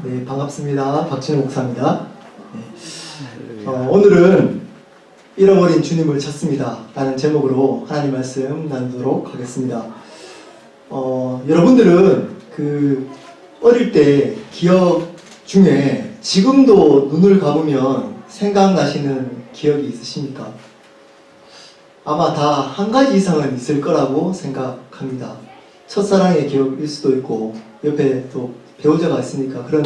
네, 반갑습니다. 박진우 목사입니다. 네. 오늘은 잃어버린 주님을 찾습니다 라는 제목으로 하나님 말씀 나누도록 하겠습니다. 여러분들은 어릴 때 기억 중에 지금도 눈을 감으면 생각나시는 기억이 있으십니까? 아마 다 한 가지 이상은 있을 거라고 생각합니다. 첫사랑의 기억일 수도 있고 옆에 또 배우자가 있으니까 그런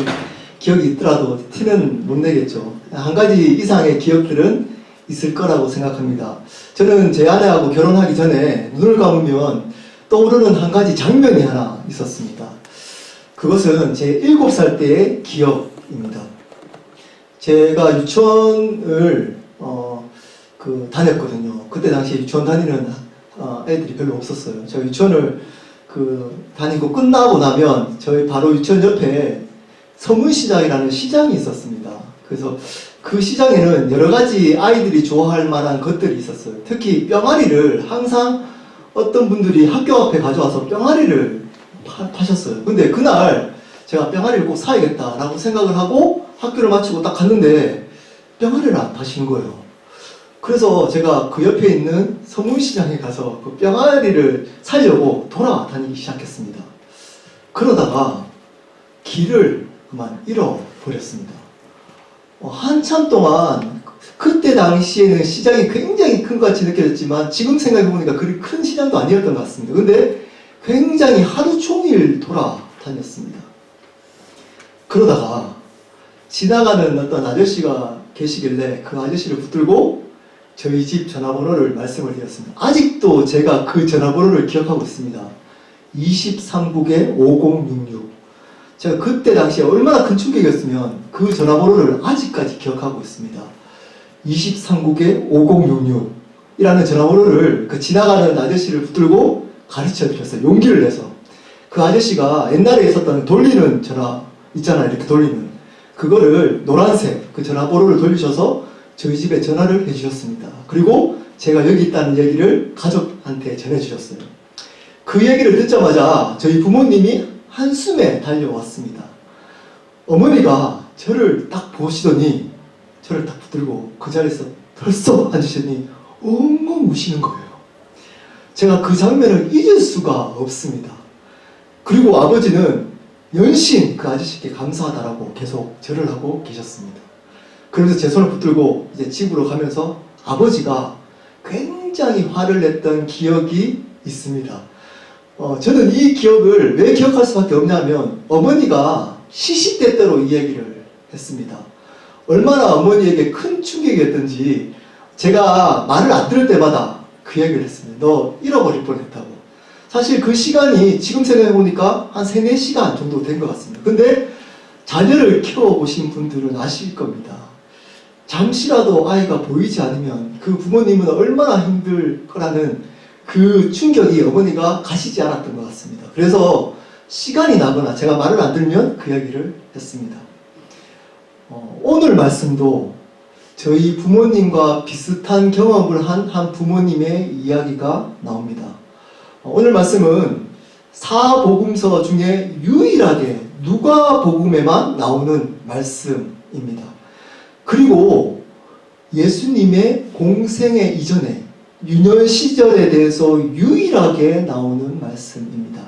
기억이 있더라도 티는 못 내겠죠. 한 가지 이상의 기억들은 있을 거라고 생각합니다. 저는 제 아내하고 결혼하기 전에 눈을 감으면 떠오르는 한 가지 장면이 하나 있었습니다. 그것은 제 7살 때의 기억입니다. 제가 유치원을 다녔거든요. 그때 당시 유치원 다니는 애들이 별로 없었어요. 제가 유치원을 다니고 끝나고 나면 저희 바로 유치원 옆에 서문시장이라는 시장이 있었습니다. 그래서 그 시장에는 여러 가지 아이들이 좋아할 만한 것들이 있었어요. 특히 뿅아리를 항상 어떤 분들이 학교 앞에 가져와서 뿅아리를 파셨어요. 근데 그날 제가 뿅아리를 꼭 사야겠다라고 생각을 하고 학교를 마치고 딱 갔는데 뿅아리를 안 파시는 거예요. 그래서 제가 그 옆에 있는 서문시장에 가서 그 뿅아리를 사려고 돌아다니기 시작했습니다. 그러다가 길을 그만 잃어버렸습니다. 한참 동안 그때 당시에는 시장이 굉장히 큰 것 같이 느껴졌지만 지금 생각해보니까 그리 큰 시장도 아니었던 것 같습니다. 근데 굉장히 하루 종일 돌아다녔습니다. 그러다가 지나가는 어떤 아저씨가 계시길래 그 아저씨를 붙들고 저희 집 전화번호를 말씀을 드렸습니다. 아직도 제가 그 전화번호를 기억하고 있습니다. 23국에 5066. 제가 그때 당시에 얼마나 큰 충격이었으면 그 전화번호를 아직까지 기억하고 있습니다. 23국에 5066이라는 전화번호를 그 지나가는 아저씨를 붙들고 가르쳐 드렸어요. 용기를 내서. 그 아저씨가 옛날에 있었던 돌리는 전화 있잖아요. 이렇게 돌리는. 그거를 노란색 그 전화번호를 돌리셔서 저희 집에 전화를 해주셨습니다. 그리고 제가 여기 있다는 얘기를 가족한테 전해주셨어요. 그 얘기를 듣자마자 저희 부모님이 한숨에 달려왔습니다. 어머니가 저를 딱 보시더니 저를 딱 붙들고 그 자리에서 벌써 앉으시더니 엉엉 우시는 거예요. 제가 그 장면을 잊을 수가 없습니다. 그리고 아버지는 연신 그 아저씨께 감사하다라고 계속 절을 하고 계셨습니다. 그러면서 제 손을 붙들고 이제 집으로 가면서 아버지가 굉장히 화를 냈던 기억이 있습니다. 저는 이 기억을 왜 기억할 수밖에 없냐면 어머니가 시시때때로 이 얘기를 했습니다. 얼마나 어머니에게 큰 충격이었던지 제가 말을 안 들을 때마다 그 얘기를 했습니다. 너 잃어버릴 뻔했다고. 사실 그 시간이 지금 생각해보니까 한 3, 4시간 정도 된 것 같습니다. 근데 자녀를 키워보신 분들은 아실 겁니다. 잠시라도 아이가 보이지 않으면 그 부모님은 얼마나 힘들 거라는 그 충격이 어머니가 가시지 않았던 것 같습니다. 그래서 시간이 나거나 제가 말을 안 들으면 그 이야기를 했습니다. 오늘 말씀도 저희 부모님과 비슷한 경험을 한 부모님의 이야기가 나옵니다. 오늘 말씀은 사복음서 중에 유일하게 누가복음에만 나오는 말씀입니다. 그리고 예수님의 공생애 이전에 유년 시절에 대해서 유일하게 나오는 말씀입니다.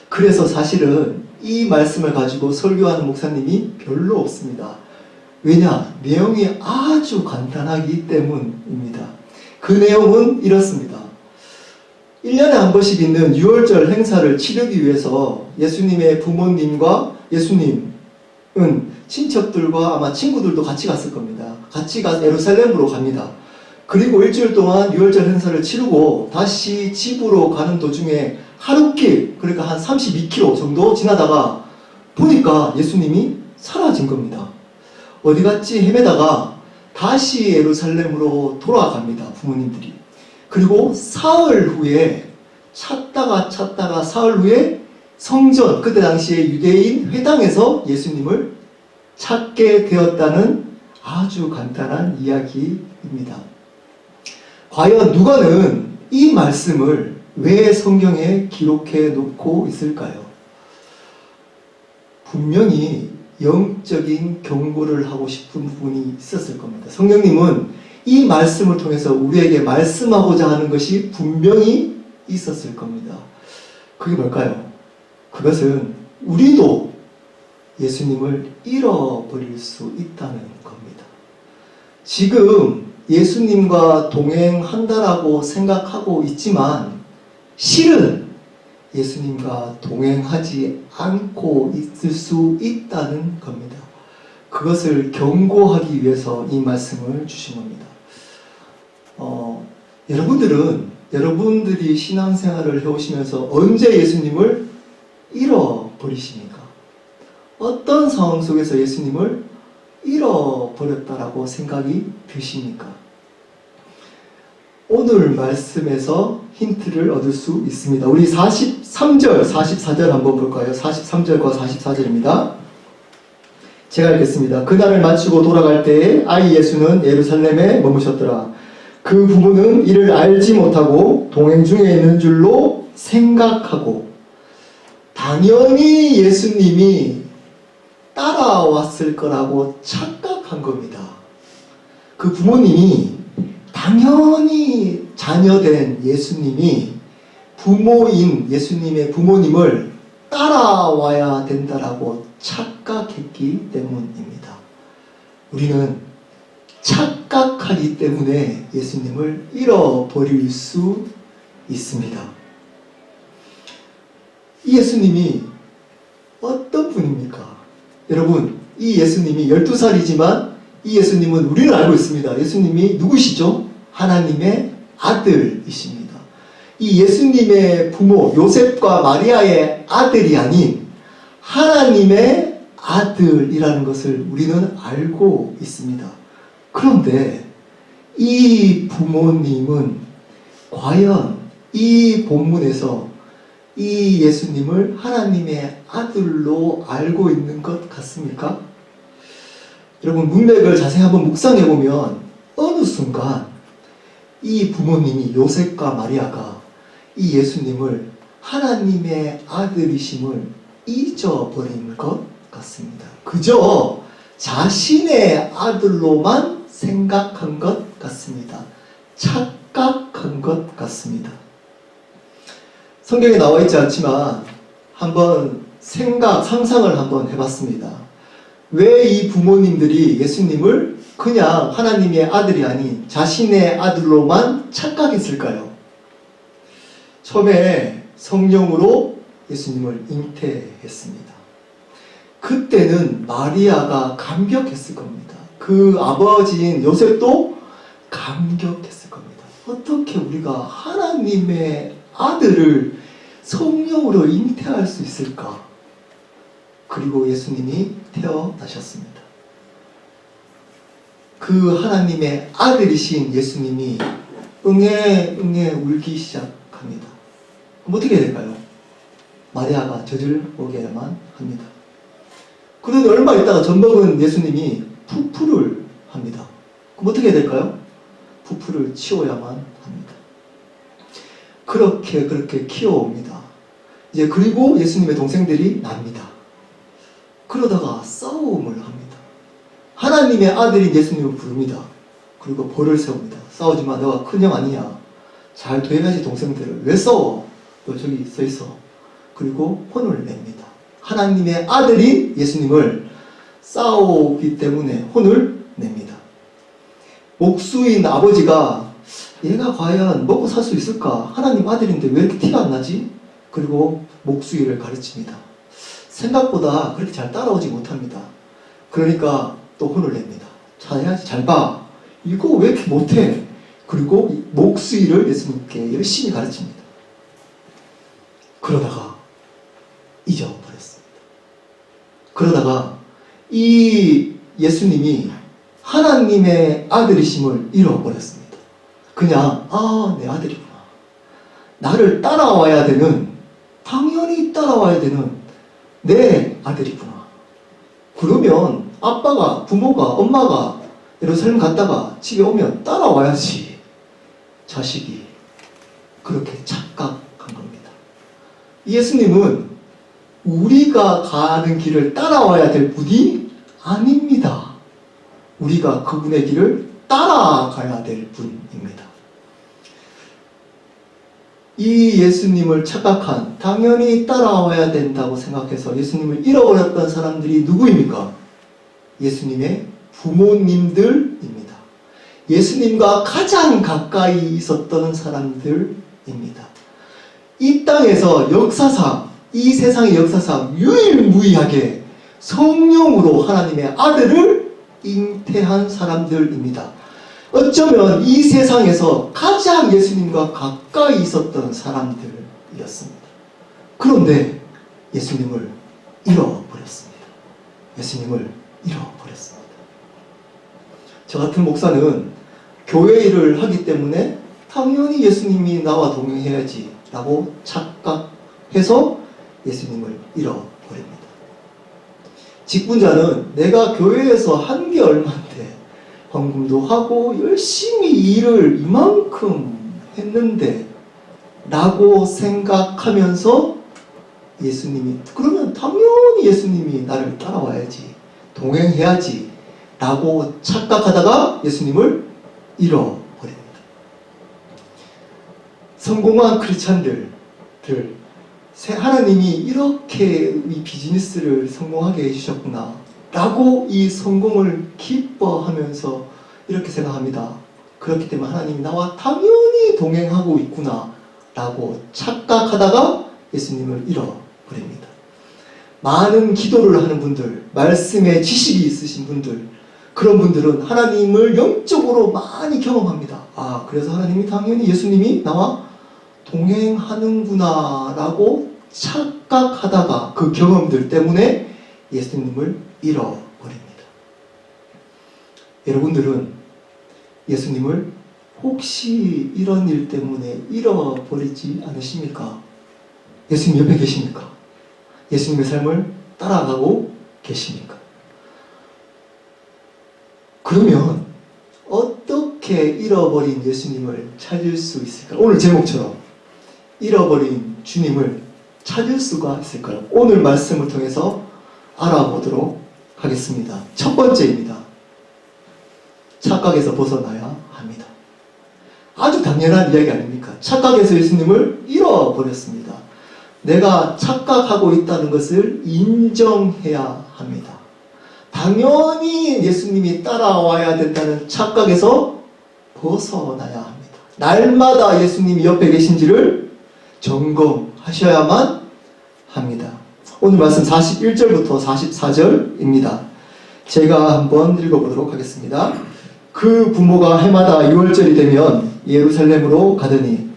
그래서 사실은 이 말씀을 가지고 설교하는 목사님이 별로 없습니다. 왜냐? 내용이 아주 간단하기 때문입니다. 그 내용은 이렇습니다. 1년에 한 번씩 있는 유월절 행사를 치르기 위해서 예수님의 부모님과 예수님은 친척들과 아마 친구들도 같이 갔을 겁니다. 같이 예루살렘으로 갑니다. 그리고 일주일 동안 유월절 행사를 치르고 다시 집으로 가는 도중에 하룻길, 그러니까 한 32km 정도 지나다가 보니까 예수님이 사라진 겁니다. 어디 갔지 헤매다가 다시 예루살렘으로 돌아갑니다. 부모님들이. 그리고 사흘 후에 찾다가 사흘 후에 성전, 그때 당시에 유대인 회당에서 예수님을 찾게 되었다는 아주 간단한 이야기입니다. 과연 누가는 이 말씀을 왜 성경에 기록해 놓고 있을까요? 분명히 영적인 경고를 하고 싶은 부분이 있었을 겁니다. 성령님은 이 말씀을 통해서 우리에게 말씀하고자 하는 것이 분명히 있었을 겁니다. 그게 뭘까요? 그것은 우리도 예수님을 잃어버릴 수 있다는 겁니다. 지금 예수님과 동행한다라고 생각하고 있지만 실은 예수님과 동행하지 않고 있을 수 있다는 겁니다. 그것을 경고하기 위해서 이 말씀을 주신 겁니다. 여러분들이 신앙생활을 해오시면서 언제 예수님을 잃어버리십니까? 어떤 상황 속에서 예수님을 잃어버렸다라고 생각이 드십니까? 오늘 말씀에서 힌트를 얻을 수 있습니다. 우리 43절, 44절 한번 볼까요? 43절과 44절입니다. 제가 읽겠습니다. 그날을 마치고 돌아갈 때에 아이 예수는 예루살렘에 머무셨더라. 그 부모는 이를 알지 못하고 동행 중에 있는 줄로 생각하고 당연히 예수님이 따라왔을 거라고 착각한 겁니다. 그 부모님이 당연히 자녀된 예수님이 부모인 예수님의 부모님을 따라와야 된다라고 착각했기 때문입니다. 우리는 착각하기 때문에 예수님을 잃어버릴 수 있습니다. 이 예수님이 어떤 분입니까? 여러분, 이 예수님이 12살이지만 이 예수님은 우리는 알고 있습니다. 예수님이 누구시죠? 하나님의 아들이십니다. 이 예수님의 부모 요셉과 마리아의 아들이 아닌 하나님의 아들이라는 것을 우리는 알고 있습니다. 그런데 이 부모님은 과연 이 본문에서 이 예수님을 하나님의 아들로 알고 있는 것 같습니까? 여러분, 문맥을 자세히 한번 묵상해 보면 어느 순간 이 부모님이 요셉과 마리아가 이 예수님을 하나님의 아들이심을 잊어버린 것 같습니다. 그저 자신의 아들로만 생각한 것 같습니다. 착각한 것 같습니다. 성경에 나와 있지 않지만 한번 상상을 한번 해봤습니다. 왜 이 부모님들이 예수님을 그냥 하나님의 아들이 아닌 자신의 아들로만 착각했을까요? 처음에 성령으로 예수님을 잉태했습니다. 그때는 마리아가 감격했을 겁니다. 그 아버지인 요셉도 감격했을 겁니다. 어떻게 우리가 하나님의 아들을 성령으로 잉태할 수 있을까? 그리고 예수님이 태어나셨습니다. 그 하나님의 아들이신 예수님이 응애 울기 시작합니다. 그럼 어떻게 해야 될까요? 마리아가 젖을 먹여야만 합니다. 그런데 얼마 있다가 젖먹은 예수님이 푸푸를 합니다. 그럼 어떻게 해야 될까요? 푸푸를 치워야만 합니다. 그렇게 키워옵니다. 이제 그리고 예수님의 동생들이 납니다. 그러다가 싸움을 합니다. 하나님의 아들인 예수님을 부릅니다. 그리고 벌을 세웁니다. 싸우지 마. 너가 큰형 아니냐. 잘 돼야지 동생들을. 왜 싸워? 너 저기 서 있어. 그리고 혼을 냅니다. 하나님의 아들인 예수님을 싸우기 때문에 혼을 냅니다. 목수인 아버지가 얘가 과연 먹고 살 수 있을까? 하나님 아들인데 왜 이렇게 티가 안 나지? 그리고 목수일을 가르칩니다. 생각보다 그렇게 잘 따라오지 못합니다. 그러니까 또 혼을 냅니다. 자야지, 잘 봐. 이거 왜 이렇게 못해? 그리고 목수일을 예수님께 열심히 가르칩니다. 그러다가 잊어버렸습니다. 그러다가 이 예수님이 하나님의 아들이심을 잃어버렸습니다. 그냥 내 아들이구나. 나를 따라와야 되는, 당연히 따라와야 되는 내 아들이구나. 그러면 아빠가, 부모가, 엄마가 예루살렘 갔다가 집에 오면 따라와야지. 자식이 그렇게 착각한 겁니다. 예수님은 우리가 가는 길을 따라와야 될 분이 아닙니다. 우리가 그분의 길을 따라가야 될 분입니다. 이 예수님을 착각한, 당연히 따라와야 된다고 생각해서 예수님을 잃어버렸던 사람들이 누구입니까? 예수님의 부모님들입니다. 예수님과 가장 가까이 있었던 사람들입니다. 이 땅에서 역사상, 이 세상의 역사상 유일무이하게 성령으로 하나님의 아들을 잉태한 사람들입니다. 어쩌면 이 세상에서 가장 예수님과 가까이 있었던 사람들이었습니다. 그런데 예수님을 잃어버렸습니다. 예수님을 잃어버렸습니다. 저 같은 목사는 교회 일을 하기 때문에 당연히 예수님이 나와 동행해야지 라고 착각해서 예수님을 잃어버립니다. 직분자는 내가 교회에서 한 게 얼만데 헌금도 하고 열심히 일을 이만큼 했는데 라고 생각하면서 예수님이, 그러면 당연히 예수님이 나를 따라와야지, 동행해야지 라고 착각하다가 예수님을 잃어버립니다. 성공한 크리스찬들, 하나님이 이렇게 이 비즈니스를 성공하게 해주셨구나 라고 이 성공을 기뻐하면서 이렇게 생각합니다. 그렇기 때문에 하나님이 나와 당연히 동행하고 있구나 라고 착각하다가 예수님을 잃어버립니다. 많은 기도를 하는 분들, 말씀에 지식이 있으신 분들, 그런 분들은 하나님을 영적으로 많이 경험합니다. 아, 그래서 하나님이 당연히 예수님이 나와 동행하는구나 라고 착각하다가 그 경험들 때문에 예수님을 잃어버립니다. 여러분들은 예수님을 혹시 이런 일 때문에 잃어버리지 않으십니까? 예수님 옆에 계십니까? 예수님의 삶을 따라가고 계십니까? 그러면 어떻게 잃어버린 예수님을 찾을 수 있을까? 오늘 제목처럼 잃어버린 주님을 찾을 수가 있을까요? 오늘 말씀을 통해서 알아보도록 하겠습니다. 첫 번째입니다. 착각에서 벗어나야 합니다. 아주 당연한 이야기 아닙니까? 착각에서 예수님을 잃어버렸습니다. 내가 착각하고 있다는 것을 인정해야 합니다. 당연히 예수님이 따라와야 된다는 착각에서 벗어나야 합니다. 날마다 예수님이 옆에 계신지를 점검하셔야만 합니다. 오늘 말씀 41절부터 44절입니다. 제가 한번 읽어보도록 하겠습니다. 그 부모가 해마다 6월절이 되면 예루살렘으로 가더니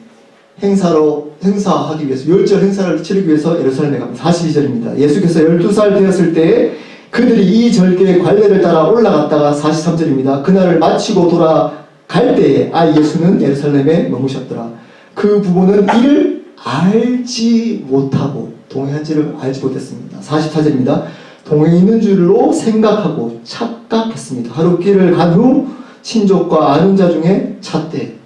행사하기 위해서 6월절 행사를 치르기 위해서 예루살렘에 갑니다. 42절입니다. 예수께서 12살 되었을 때에 그들이 이 절개의 관례를 따라 올라갔다가 43절입니다. 그날을 마치고 돌아갈 때에 예수는 예루살렘에 머무셨더라. 그 부모는 이를 알지 못하고 동행한지를 알지 못했습니다. 44절입니다. 동행이 있는 줄로 생각하고 착각했습니다. 하루 길을 간 후 친족과 아는 자 중에 찾되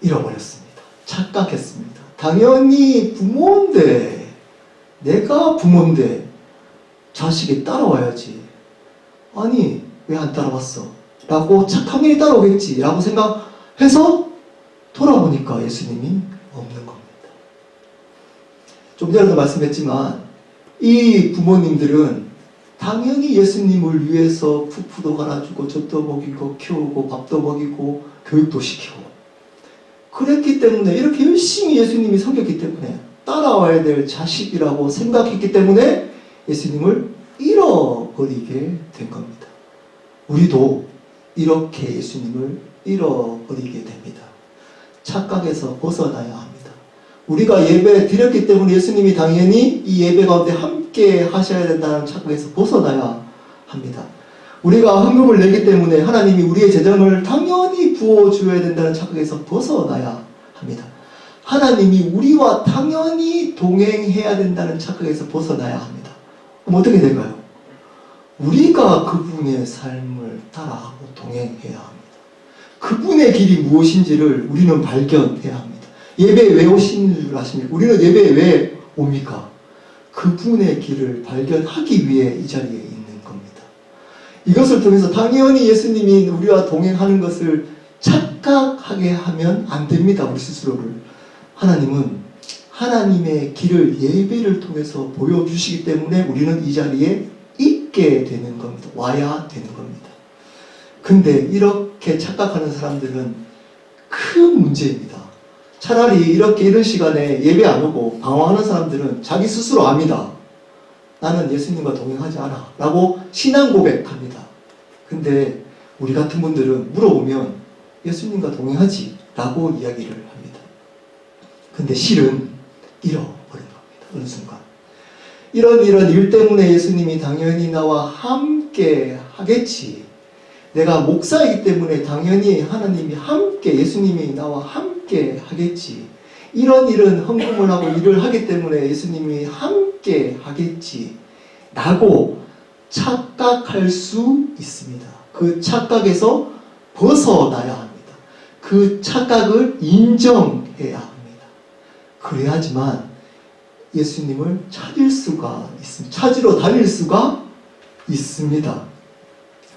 잃어버렸습니다. 착각했습니다. 당연히 부모인데, 내가 부모인데 자식이 따라와야지. 아니 왜 안 따라왔어? 라고 당연히 따라오겠지 라고 생각해서 돌아보니까 예수님이 없는 겁니다. 좀 전에도 말씀했지만 이 부모님들은 당연히 예수님을 위해서 푸푸도 갈아주고 젖도 먹이고 키우고 밥도 먹이고 교육도 시키고 그랬기 때문에, 이렇게 열심히 예수님이 섬겼기 때문에 따라와야 될 자식이라고 생각했기 때문에 예수님을 잃어버리게 된 겁니다. 우리도 이렇게 예수님을 잃어버리게 됩니다. 착각에서 벗어나야 합니다. 우리가 예배 드렸기 때문에 예수님이 당연히 이 예배 가운데 함께 하셔야 된다는 착각에서 벗어나야 합니다. 우리가 헌금을 내기 때문에 하나님이 우리의 재정을 당연히 부어줘야 된다는 착각에서 벗어나야 합니다. 하나님이 우리와 당연히 동행해야 된다는 착각에서 벗어나야 합니다. 그럼 어떻게 될까요? 우리가 그분의 삶을 따라하고 동행해야 합니다. 그분의 길이 무엇인지를 우리는 발견해야 합니다. 예배에 왜 오시는 줄 아십니까? 우리는 예배에 왜 옵니까? 그분의 길을 발견하기 위해 이 자리에 있는 겁니다. 이것을 통해서 당연히 예수님이 우리와 동행하는 것을 착각하게 하면 안 됩니다. 우리 스스로를. 하나님은 하나님의 길을 예배를 통해서 보여주시기 때문에 우리는 이 자리에 있게 되는 겁니다. 와야 되는 겁니다. 근데 이렇게 착각하는 사람들은 큰 문제입니다. 차라리 이런 시간에 예배 안 오고 방황하는 사람들은 자기 스스로 압니다. 나는 예수님과 동행하지 않아 라고 신앙 고백합니다. 근데 우리 같은 분들은 물어보면 예수님과 동행하지 라고 이야기를 합니다. 근데 실은 잃어버린 겁니다. 어느 순간 이런 일 때문에 예수님이 당연히 나와 함께 하겠지, 내가 목사이기 때문에 당연히 하나님이 함께, 예수님이 나와 함께 하겠지, 이런 일은 헌금을 하고 일을 하기 때문에 예수님이 함께 하겠지 라고 착각할 수 있습니다. 그 착각에서 벗어나야 합니다. 그 착각을 인정해야 합니다. 그래야지만 예수님을 찾을 수가 있습니다. 찾으러 다닐 수가 있습니다.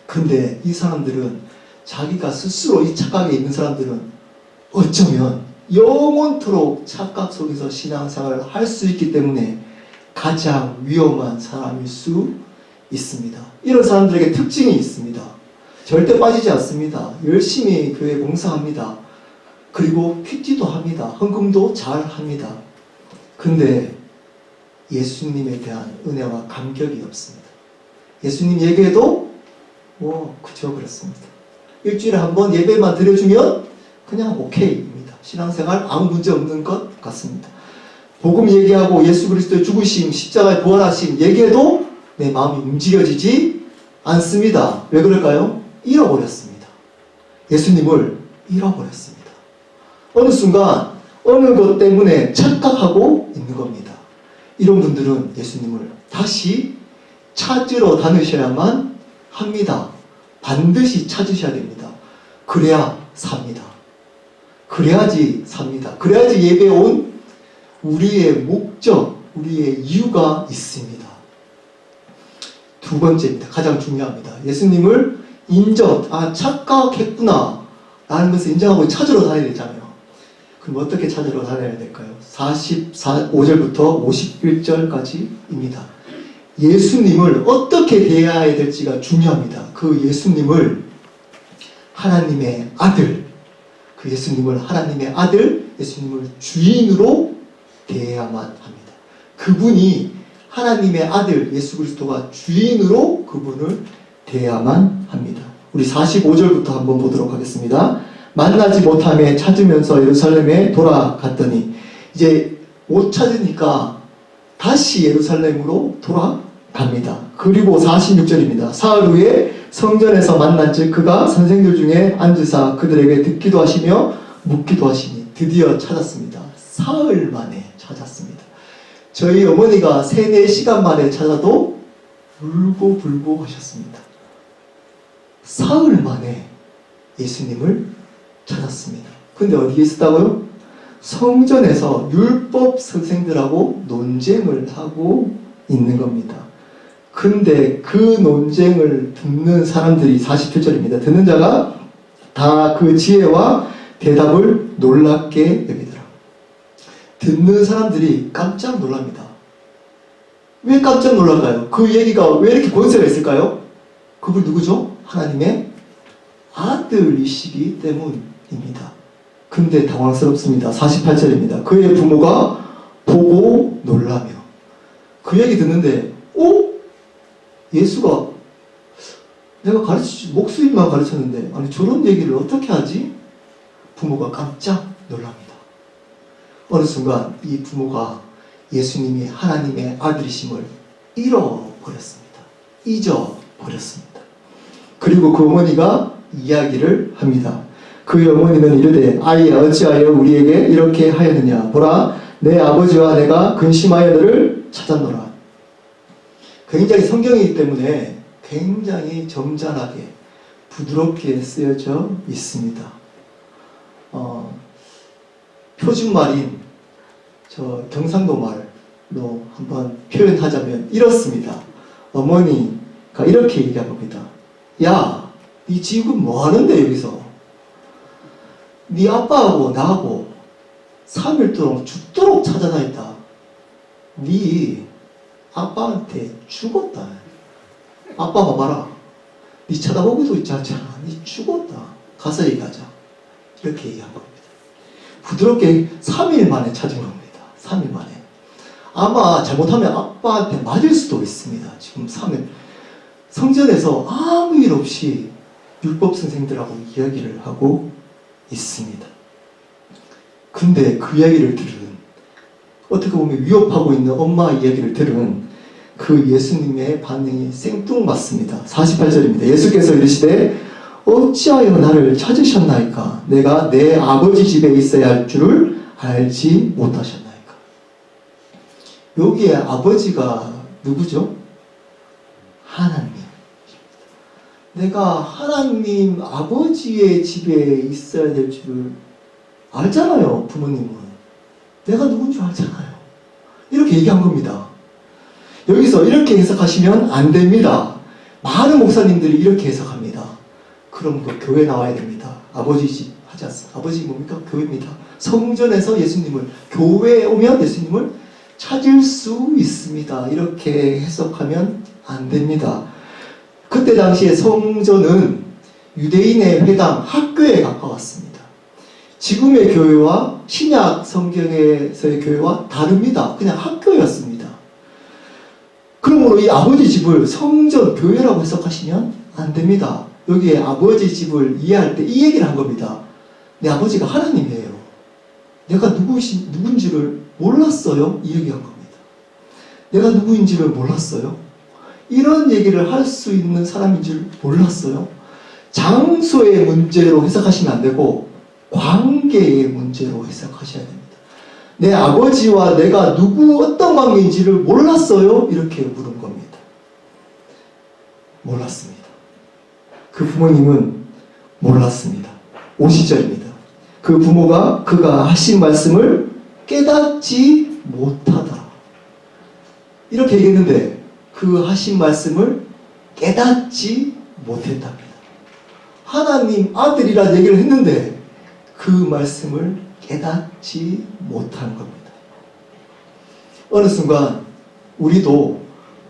근데 이 사람들은, 자기가 스스로 이 착각에 있는 사람들은 어쩌면 영원토록 착각 속에서 신앙생활을 할 수 있기 때문에 가장 위험한 사람일 수 있습니다. 이런 사람들에게 특징이 있습니다. 절대 빠지지 않습니다. 열심히 교회 봉사합니다. 그리고 퀴티도 합니다. 헌금도 잘 합니다. 근데 예수님에 대한 은혜와 감격이 없습니다. 예수님 얘기해도 그죠, 그렇습니다. 일주일에 한 번 예배만 드려주면 그냥 오케이입니다. 신앙생활 아무 문제 없는 것 같습니다. 복음 얘기하고 예수 그리스도의 죽으심, 십자가의 부활하심 얘기해도 내 마음이 움직여지지 않습니다. 왜 그럴까요? 잃어버렸습니다. 예수님을 잃어버렸습니다. 어느 순간 어느 것 때문에 착각하고 있는 겁니다. 이런 분들은 예수님을 다시 찾으러 다니셔야만 합니다. 반드시 찾으셔야 됩니다. 그래야 삽니다. 그래야지 삽니다. 그래야지 예배에 온 우리의 목적, 우리의 이유가 있습니다. 두 번째입니다. 가장 중요합니다. 예수님을 착각했구나 라는 것을 인정하고 찾으러 다녀야 되잖아요. 그럼 어떻게 찾으러 다녀야 될까요? 45절부터 51절까지입니다. 예수님을 어떻게 대해야 될지가 중요합니다. 그 예수님을 하나님의 아들, 예수님을 주인으로 대해야만 합니다. 그분이 하나님의 아들, 예수 그리스도가 주인으로 그분을 대해야만 합니다. 우리 45절부터 한번 보도록 하겠습니다. 만나지 못하며 찾으면서 예루살렘에 돌아갔더니, 이제 못 찾으니까 다시 예루살렘으로 돌아갑니다. 그리고 46절입니다. 사흘 후에 성전에서 만난즉 그가 선생들 중에 앉으사 그들에게 듣기도 하시며 묻기도 하시니 드디어 찾았습니다. 사흘 만에 찾았습니다. 저희 어머니가 3-4시간 만에 찾아도 울고불고 하셨습니다. 사흘 만에 예수님을 찾았습니다. 근데 어디에 있었다고요? 성전에서 율법 선생들하고 논쟁을 하고 있는 겁니다. 근데 그 논쟁을 듣는 사람들이 47절입니다. 듣는 자가 다 그 지혜와 대답을 놀랍게 여기더라. 듣는 사람들이 깜짝 놀랍니다. 왜 깜짝 놀랄까요? 그 얘기가 왜 이렇게 권세가 있을까요? 그분 누구죠? 하나님의 아들이시기 때문입니다. 근데 당황스럽습니다. 48절입니다. 그의 부모가 보고 놀라며. 그 얘기 듣는데 예수가 내가 목수님만 가르쳤는데 아니 저런 얘기를 어떻게 하지? 부모가 깜짝 놀랍니다. 어느 순간 이 부모가 예수님이 하나님의 아들이심을 잃어버렸습니다. 잊어버렸습니다. 그리고 그 어머니가 이야기를 합니다. 그 어머니는 이르되 아이야 어찌하여 우리에게 이렇게 하였느냐 보라 내 아버지와 내가 근심하여 너를 찾았노라. 굉장히 성경이기 때문에 굉장히 점잖하게 부드럽게 쓰여져 있습니다. 표준말인 경상도 말 한번 표현하자면 이렇습니다. 어머니가 이렇게 얘기한 겁니다. 야, 니 지금 뭐 하는데 여기서? 니 아빠하고 나하고 3일 동안 죽도록 찾아다녔다. 니 아빠한테 죽었다. 아빠 봐봐라. 니 쳐다보고도 있지 않잖아. 니 죽었다. 가서 얘기하자. 이렇게 얘기한 겁니다. 부드럽게 3일 만에 찾은 겁니다. 3일 만에. 아마 잘못하면 아빠한테 맞을 수도 있습니다. 지금 3일. 성전에서 아무 일 없이 율법 선생들하고 이야기를 하고 있습니다. 근데 그 이야기를 들은, 어떻게 보면 위협하고 있는 엄마 이야기를 들은 그 예수님의 반응이 생뚱맞습니다. 48절입니다. 예수께서 이르시되 어찌하여 나를 찾으셨나이까? 내가 내 아버지 집에 있어야 할 줄을 알지 못하셨나이까? 여기에 아버지가 누구죠? 하나님. 내가 하나님 아버지의 집에 있어야 될 줄을 알잖아요. 부모님은. 내가 누군 줄 알잖아요. 이렇게 얘기한 겁니다. 여기서 이렇게 해석하시면 안 됩니다. 많은 목사님들이 이렇게 해석합니다. 그럼 그 교회 나와야 됩니다. 아버지 집 하지 않습니까? 아버지 뭡니까? 교회입니다. 성전에서 예수님을, 교회에 오면 예수님을 찾을 수 있습니다. 이렇게 해석하면 안 됩니다. 그때 당시에 성전은 유대인의 회당, 학교에 가까웠습니다. 지금의 교회와 신약 성경에서의 교회와 다릅니다. 그냥 학교였습니다. 그러므로 이 아버지 집을 성전, 교회라고 해석하시면 안 됩니다. 여기에 아버지 집을 이해할 때 이 얘기를 한 겁니다. 내 아버지가 하나님이에요. 내가 누군지를 몰랐어요. 이 얘기한 겁니다. 내가 누구인지를 몰랐어요. 이런 얘기를 할 수 있는 사람인 줄 몰랐어요. 장소의 문제로 해석하시면 안 되고 관계의 문제로 해석하셔야 됩니다. 내 아버지와 내가 어떤 관계인지를 몰랐어요. 이렇게 물은 겁니다. 몰랐습니다. 그 부모님은 몰랐습니다. 50절입니다. 그 부모가 그가 하신 말씀을 깨닫지 못하더라. 이렇게 얘기했는데 그 하신 말씀을 깨닫지 못했답니다. 하나님 아들이라는 얘기를 했는데 그 말씀을 깨닫지 못한 겁니다. 어느 순간 우리도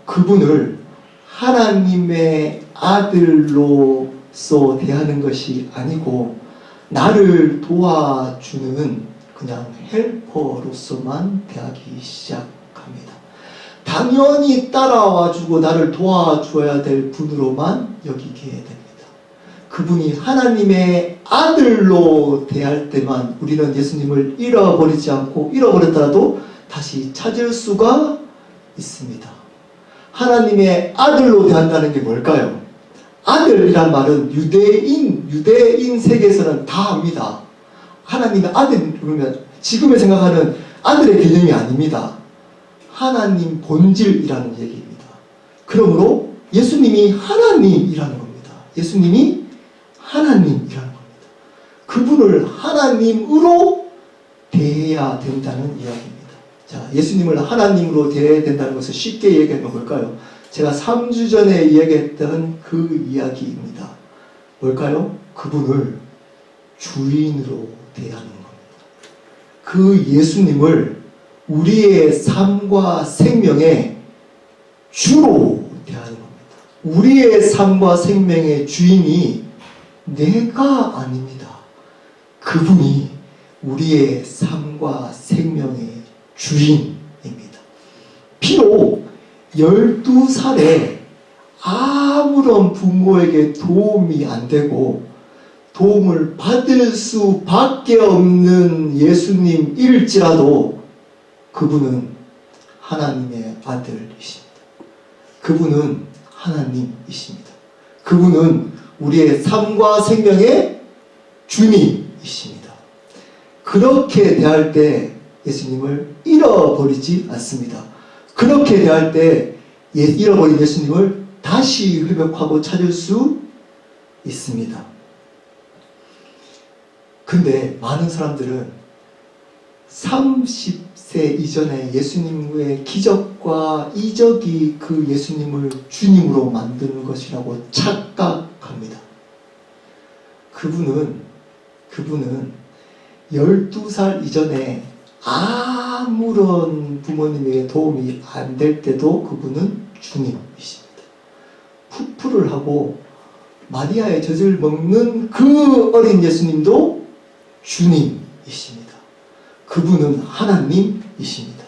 그분을 하나님의 아들로서 대하는 것이 아니고 나를 도와주는 그냥 헬퍼로서만 대하기 시작합니다. 당연히 따라와주고 나를 도와줘야 될 분으로만 여기게 됩니다. 그분이 하나님의 아들로 대할 때만 우리는 예수님을 잃어버리지 않고 잃어버렸더라도 다시 찾을 수가 있습니다. 하나님의 아들로 대한다는 게 뭘까요? 아들이란 말은 유대인 세계에서는 다 압니다. 하나님의 아들, 그러면 지금에 생각하는 아들의 개념이 아닙니다. 하나님 본질이라는 얘기입니다. 그러므로 예수님이 하나님이라는 겁니다. 예수님이 하나님이라는 겁니다. 그분을 하나님으로 대해야 된다는 이야기입니다. 자, 예수님을 하나님으로 대해야 된다는 것을 쉽게 얘기하면 뭘까요? 제가 3주 전에 이야기했던 그 이야기입니다. 뭘까요? 그분을 주인으로 대하는 겁니다. 그 예수님을 우리의 삶과 생명의 주로 대하는 겁니다. 우리의 삶과 생명의 주인이 내가 아닙니다. 그분이 우리의 삶과 생명의 주인입니다. 비록 12살에 아무런 부모에게 도움이 안 되고 도움을 받을 수밖에 없는 예수님일지라도 그분은 하나님의 아들이십니다. 그분은 하나님이십니다. 그분은 우리의 삶과 생명의 주님이십니다. 그렇게 대할 때 예수님을 잃어버리지 않습니다. 그렇게 대할 때 잃어버린 예수님을 다시 회복하고 찾을 수 있습니다. 근데 많은 사람들은 30 이전에 예수님의 기적과 이적이 그 예수님을 주님으로 만드는 것이라고 착각합니다. 그분은 12살 이전에 아무런 부모님에게 도움이 안 될 때도 그분은 주님이십니다. 푸푸를 하고 마리아의 젖을 먹는 그 어린 예수님도 주님이십니다. 그분은 하나님이십니다.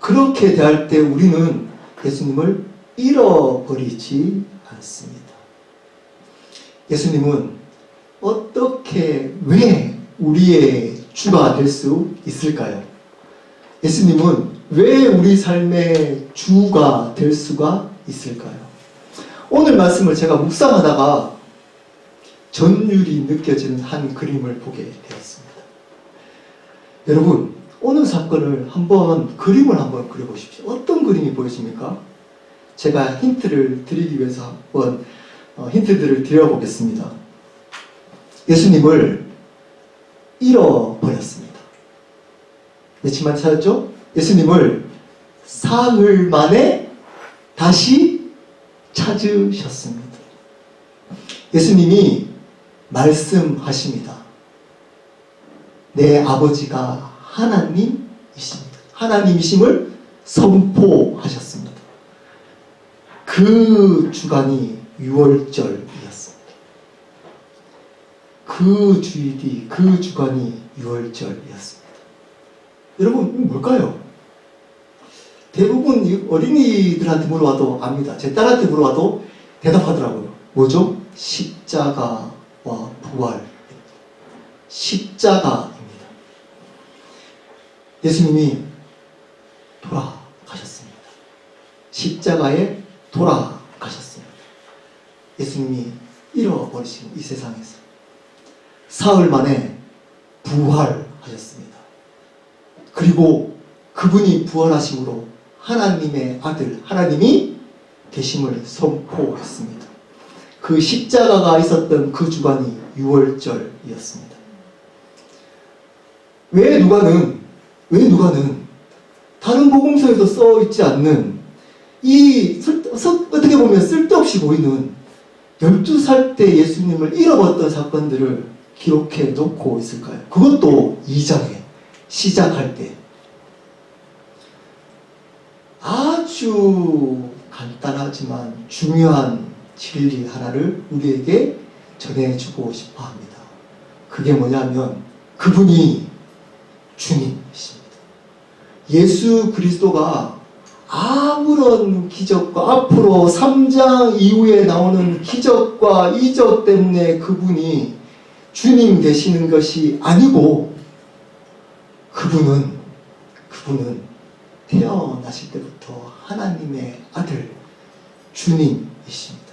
그렇게 대할 때 우리는 예수님을 잃어버리지 않습니다. 예수님은 어떻게, 왜 우리의 주가 될 수 있을까요? 예수님은 왜 우리 삶의 주가 될 수가 있을까요? 오늘 말씀을 제가 묵상하다가 전율이 느껴지는 한 그림을 보게 되었습니다. 여러분, 오늘 사건을 그림을 한번 그려보십시오. 어떤 그림이 보이십니까? 제가 힌트를 드리기 위해서 한번 힌트들을 드려보겠습니다. 예수님을 잃어버렸습니다. 며칠 만에 찾았죠? 예수님을 사흘 만에 다시 찾으셨습니다. 예수님이 말씀하십니다. 내 아버지가 하나님이십니다. 하나님이심을 선포하셨습니다. 그 주간이 6월절이었습니다. 그 주일이, 그 주간이 6월절이었습니다. 여러분, 뭘까요? 대부분 어린이들한테 물어봐도 압니다. 제 딸한테 물어봐도 대답하더라고요. 뭐죠? 십자가와 부활. 십자가입니다. 예수님이 돌아가셨습니다. 십자가에 돌아가셨습니다. 예수님이 잃어버리신 이 세상에서 사흘 만에 부활하셨습니다. 그리고 그분이 부활하심으로 하나님의 아들, 하나님이 되심을 선포했습니다. 그 십자가가 있었던 그 주간이 6월절이었습니다. 왜 누가는 다른 복음서에도 써있지 않는 어떻게 보면 쓸데없이 보이는 12살 때 예수님을 잃어버렸던 사건들을 기록해 놓고 있을까요? 그것도 2장에 시작할 때 아주 간단하지만 중요한 진리 하나를 우리에게 전해주고 싶어 합니다. 그게 뭐냐면 그분이 주님이십니다. 예수 그리스도가 아무런 기적과 앞으로 3장 이후에 나오는 기적과 이적 때문에 그분이 주님 되시는 것이 아니고 그분은 태어나실 때부터 하나님의 아들 주님이십니다.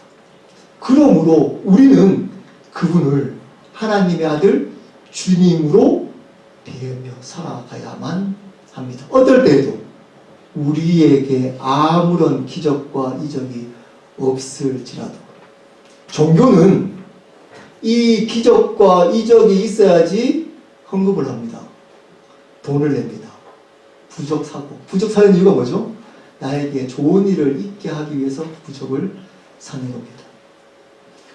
그러므로 우리는 그분을 하나님의 아들 주님으로 대하며 살아가야만 합니다. 어떨 때에도 우리에게 아무런 기적과 이적이 없을지라도 종교는 이 기적과 이적이 있어야지 헌금을 합니다. 돈을 냅니다. 부적 사고. 부적 사는 이유가 뭐죠? 나에게 좋은 일을 있게 하기 위해서 부적을 사는 겁니다.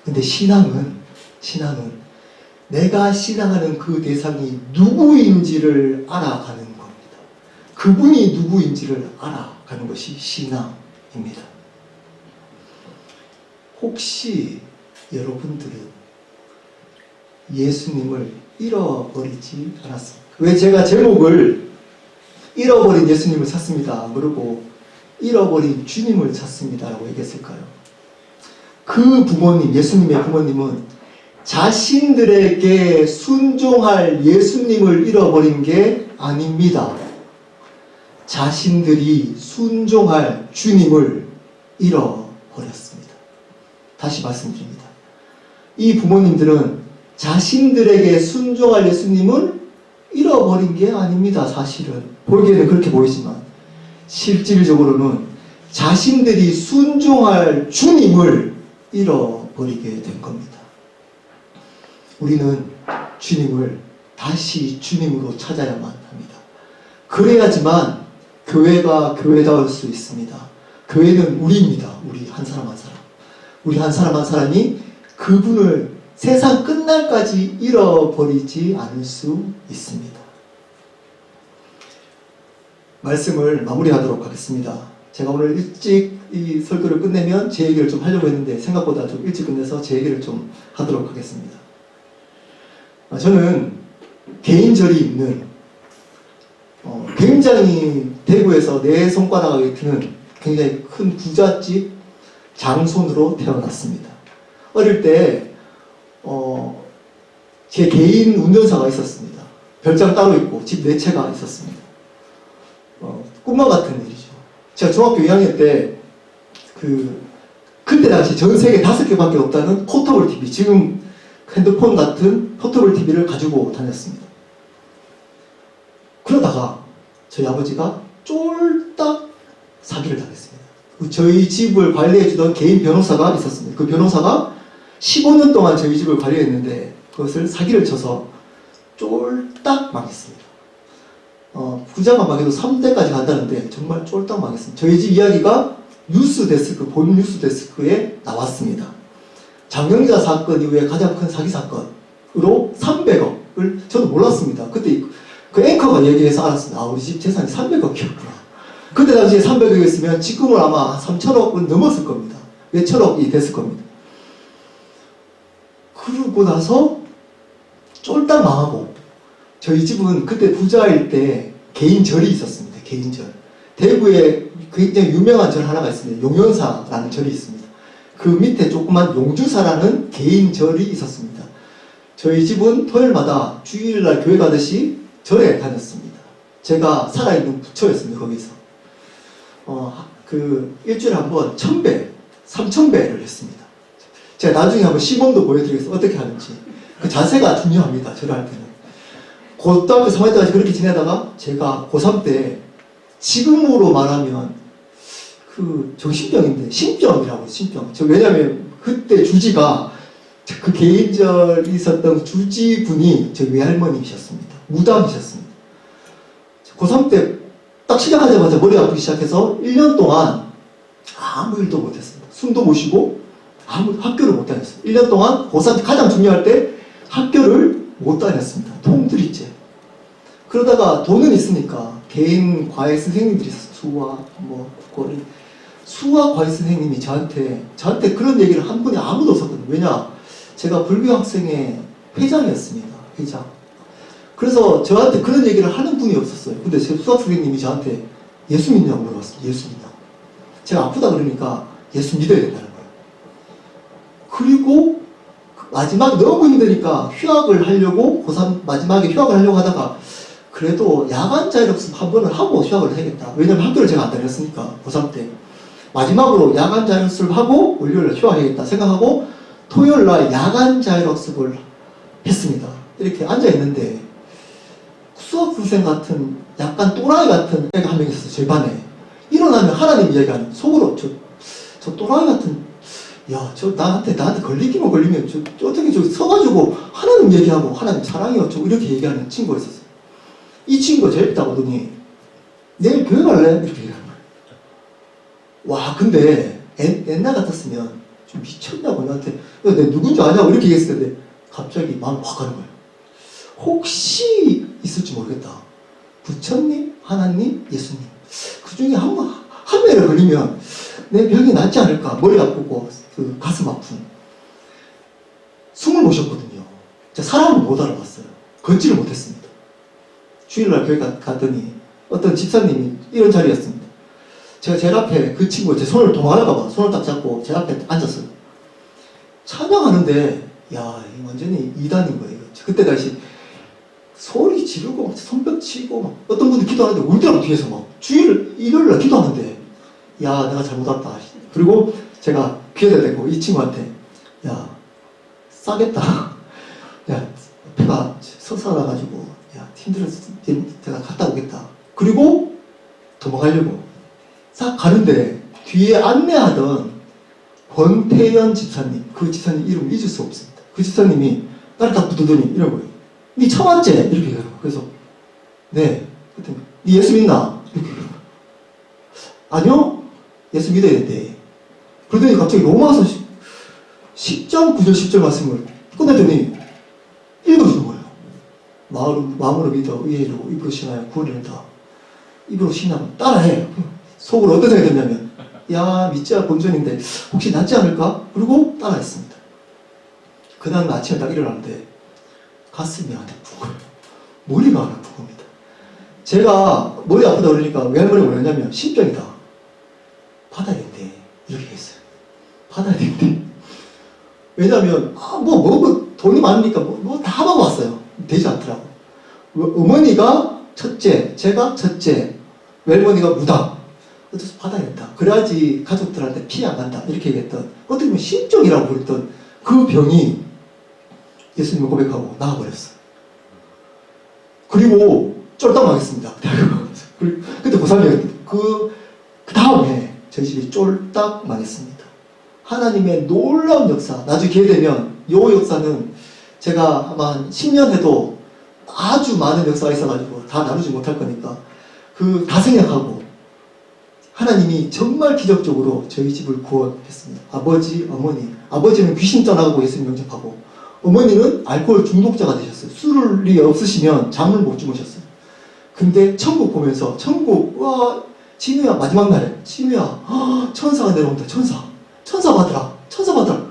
근데 신앙은 내가 신앙하는 그 대상이 누구인지를 알아가는 겁니다. 그분이 누구인지를 알아가는 것이 신앙입니다. 혹시 여러분들은 예수님을 잃어버리지 않았습니까? 왜 제가 제목을 잃어버린 예수님을 찾습니다 그러고 잃어버린 주님을 찾습니다 라고 얘기했을까요? 그 부모님, 예수님의 부모님은 자신들에게 순종할 예수님을 잃어버린 게 아닙니다. 자신들이 순종할 주님을 잃어버렸습니다. 다시 말씀드립니다. 이 부모님들은 자신들에게 순종할 예수님을 잃어버린 게 아닙니다. 사실은 보기에는 그렇게 보이지만 실질적으로는 자신들이 순종할 주님을 잃어버리게 된 겁니다. 우리는 주님을 다시 주님으로 찾아야만 합니다. 그래야지만 교회가 교회다울 수 있습니다. 교회는 우리입니다. 우리 한 사람 한 사람. 우리 한 사람 한 사람이 그분을 세상 끝날까지 잃어버리지 않을 수 있습니다. 말씀을 마무리하도록 하겠습니다. 제가 오늘 일찍 이 설교를 끝내면 제 얘기를 좀 하려고 했는데 생각보다 좀 일찍 끝내서 제 얘기를 좀 하도록 하겠습니다. 저는 개인절이 있는 굉장히 대구에서 네 손가락에 드는 굉장히 큰 부잣집 장손으로 태어났습니다. 어릴 때 제 개인 운전사가 있었습니다. 별장 따로 있고 집 네 채가 있었습니다. 꿈과 같은 일이죠. 제가 중학교 2학년 때 그때 당시 전 세계 5개밖에 없다는 포터블 TV, 지금 핸드폰 같은 포터블 TV를 가지고 다녔습니다. 그러다가 저희 아버지가 쫄딱 사기를 당했습니다. 저희 집을 관리해주던 개인 변호사가 있었습니다. 그 변호사가 15년 동안 저희 집을 관리했는데 그것을 사기를 쳐서 쫄딱 망했습니다. 부자가 망해도 3대까지 간다는데 정말 쫄딱 망했습니다. 저희 집 이야기가 뉴스데스크, 본 뉴스데스크에 나왔습니다. 장경자 사건 이후에 가장 큰 사기 사건으로 300억을 저도 몰랐습니다. 그때 그 앵커가 얘기해서 알았습니다. 우리 집 재산이 300억이었구나. 그때 당시에 300억이었으면 지금은 아마 3천억은 넘었을 겁니다. 몇천억이 됐을 겁니다. 그러고 나서 쫄딱 망하고, 저희 집은 그때 부자일 때 개인절이 있었습니다. 개인절. 대구에 굉장히 유명한 절 하나가 있습니다. 용연사라는 절이 있습니다. 그 밑에 조그만 용주사라는 개인절이 있었습니다. 저희 집은 토요일마다 주일날 교회 가듯이 절에 다녔습니다. 제가 살아있는 부처였습니다. 거기서 일주일에 한 번 1000배, 3000배를 했습니다. 제가 나중에 한번 시범도 보여드리겠습니다. 어떻게 하는지. 그 자세가 중요합니다. 절을 할 때는. 고등학교 3학년 때까지 그렇게 지내다가 제가 고3 때 지금으로 말하면 정신병인데, 신병이라고, 신병. 왜냐면 그때 주지가, 그 개인절이 있었던 주지분이 저희 외할머니이셨습니다. 무당이셨습니다. 고3 때 딱 시작하자마자 머리 아프기 시작해서 1년 동안 아무 일도 못했습니다. 숨도 못 쉬고 학교를 못 다녔어요. 1년 동안 고3 가장 중요할 때 학교를 못 다녔습니다. 통들이째. 그러다가 돈은 있으니까 개인 과외 선생님들이 있었어요. 수학 과외 선생님이 저한테 그런 얘기를 한 분이 아무도 없었거든요. 왜냐? 제가 불교 학생의 회장이었습니다. 회장. 그래서 저한테 그런 얘기를 하는 분이 없었어요. 근데 제 수학 선생님이 저한테 예수 믿냐고 물어봤어요. 예수 믿냐고. 제가 아프다 그러니까 예수 믿어야 된다는 거예요. 그리고 마지막에 너무 힘드니까 휴학을 하려고, 고3 마지막에 휴학을 하려고 하다가 그래도 야간 자율학습 한 번을 하고 휴학을 해야겠다. 왜냐면 학교를 제가 안 다녔으니까, 고3 때. 마지막으로 야간 자율학습을 하고 월요일날 휴학해야겠다 생각하고 토요일날 야간 자율학습을 했습니다. 이렇게 앉아있는데 수학 선생 같은 약간 또라이 같은 애가 한 명 있었어요. 저희 반에. 일어나면 하나님 이야기하는, 속으로 저 또라이 같은, 나한테 걸리기만 걸리면 어떻게 서가지고 하나님 얘기하고 하나님 사랑해요 이렇게 얘기하는 친구가 있었어요. 이 친구가 재밌다고 하더니 내일 교회 갈래? 이렇게 얘기하는 거예요. 와, 근데 옛날 같았으면 좀 미쳤냐고 나한테 내 누군지 아냐고 이렇게 얘기했을 텐데 갑자기 마음이 확 가는 거예요. 혹시 있을지 모르겠다. 부처님, 하나님, 예수님. 그 중에 한 명에 걸리면 내 병이 낫지 않을까. 머리 아프고 가슴 아픈. 숨을 못 쉬었거든요. 제가 사람을 못 알아봤어요. 걷지를 못했습니다. 주일날 교회 갔더니 어떤 집사님이 이런 자리였습니다. 제가 제일 앞에 그 친구가 제 손을 동하려고 손을 딱 잡고 제 앞에 앉았어요. 찬양하는데 이거 완전히 이단인 거예요. 그때 당시 소리 지르고 손뼉 치고 막 어떤 분들 기도하는데 울더라고. 뒤에서 막 일요일날 기도하는데 내가 잘못 왔다. 그리고 제가 귀에다 대고 이 친구한테 싸겠다. 배가 석사나가지고 힘들어서 제가 갔다 오겠다. 그리고 도망가려고 싹 가는데 뒤에 안내하던 권태현 집사님, 그 집사님 이름 잊을 수 없습니다. 그 집사님이 나를 딱 붙더니 이런 거예요. 니 처음 왔지? 이렇게 얘기하고. 그래서 네. 그랬더니 네 예수 믿나? 이렇게. 아니요? 예수 믿어야 된대. 그러더니 갑자기 로마서 10장 9절 10절 말씀을 끝냈더니 읽어주는 거예요. 마음으로 믿어 의의로 입으로 신하여 구원을 다 입으로 신하면 따라해. 속으로 어떤 생각이 들냐면 야 믿자 본전인데 혹시 낫지 않을까? 그리고 따라했습니다. 그 다음 아침에 딱 일어났는데 가슴이 안 아픈 거예요. 머리가 안 아픈 겁니다. 제가 머리 아프다 그러니까 왜 머리가 그러냐면 신병이다. 받아야 된대. 이렇게 했어요. 받아야 된대. 왜냐면 돈이 많으니까 뭐 다 받아왔어요. 되지 않더라고. 어머니가 첫째, 제가 첫째, 외할머니가 무당. 어째서 받아야 된다. 그래야지 가족들한테 피해 안 간다. 이렇게 얘기했던, 어떻게 보면 신병이라고 부르던 그 병이 예수님을 고백하고 나가버렸어요. 그리고 쫄딱 망했습니다. 그때 고3이었는데, 그 다음에 저희 집이 쫄딱 망했습니다. 하나님의 놀라운 역사, 나중에 기회 되면 이 역사는 제가 아마 한 10년 해도 아주 많은 역사가 있어가지고 다 나누지 못할 거니까 다 생략하고 하나님이 정말 기적적으로 저희 집을 구원했습니다. 아버지, 어머니. 아버지는 귀신 떠나고 예수님 영접하고 어머니는 알코올 중독자가 되셨어요. 술이 없으시면 잠을 못 주무셨어요. 근데 천국 보면서 와 진우야 마지막 날에 진우야 천사가 내려온다. 천사 받으라.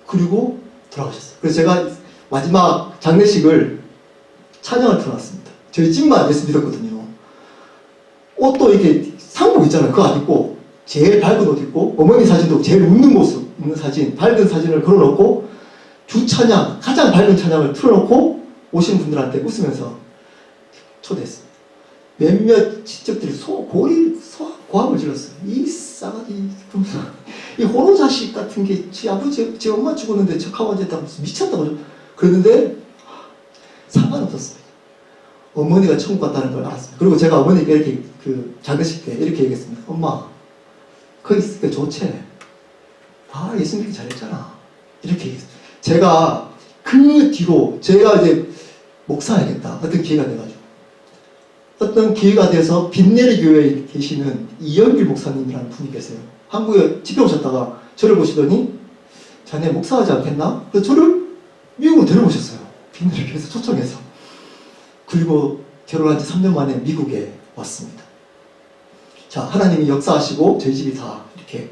그리고 돌아가셨어요. 그래서 제가 마지막 장례식을 찬양을 틀어놨습니다. 저희 집만 예수 믿었거든요. 옷도 이렇게 상복 있잖아요. 그거 안 입고 제일 밝은 옷 입고 어머니 사진도 제일 웃는 모습 있는 사진, 밝은 사진을 걸어놓고 주찬양, 가장 밝은 찬양을 틀어놓고 오시는 분들한테 웃으면서 초대했습니다. 몇몇 친척들이 고함을 질렀어요. 이 싸가지, 이 호로 자식 같은 게 지 아버지, 지 엄마 죽었는데 저 강아지에다 미쳤다고 그랬는데 상관없었습니다. 어머니가 천국 갔다는 걸 알았습니다. 그리고 제가 어머니께 이렇게 장례식 때 이렇게 얘기했습니다. 엄마, 거기 있으니까 좋지? 예수 믿기 잘했잖아. 이렇게 얘기했습니다. 제가 그 뒤로 제가 이제 목사야겠다. 어떤 기회가 돼가지고. 어떤 기회가 돼서 빈내리 교회에 계시는 이영길 목사님이라는 분이 계세요. 한국에 집에 오셨다가 저를 보시더니 자네 목사하지 않겠나? 그래서 저를 미국으로 데려오셨어요. 빈내리 교회에서 초청해서. 그리고 결혼한 지 3년 만에 미국에 왔습니다. 자, 하나님이 역사하시고 저희 집이 다 이렇게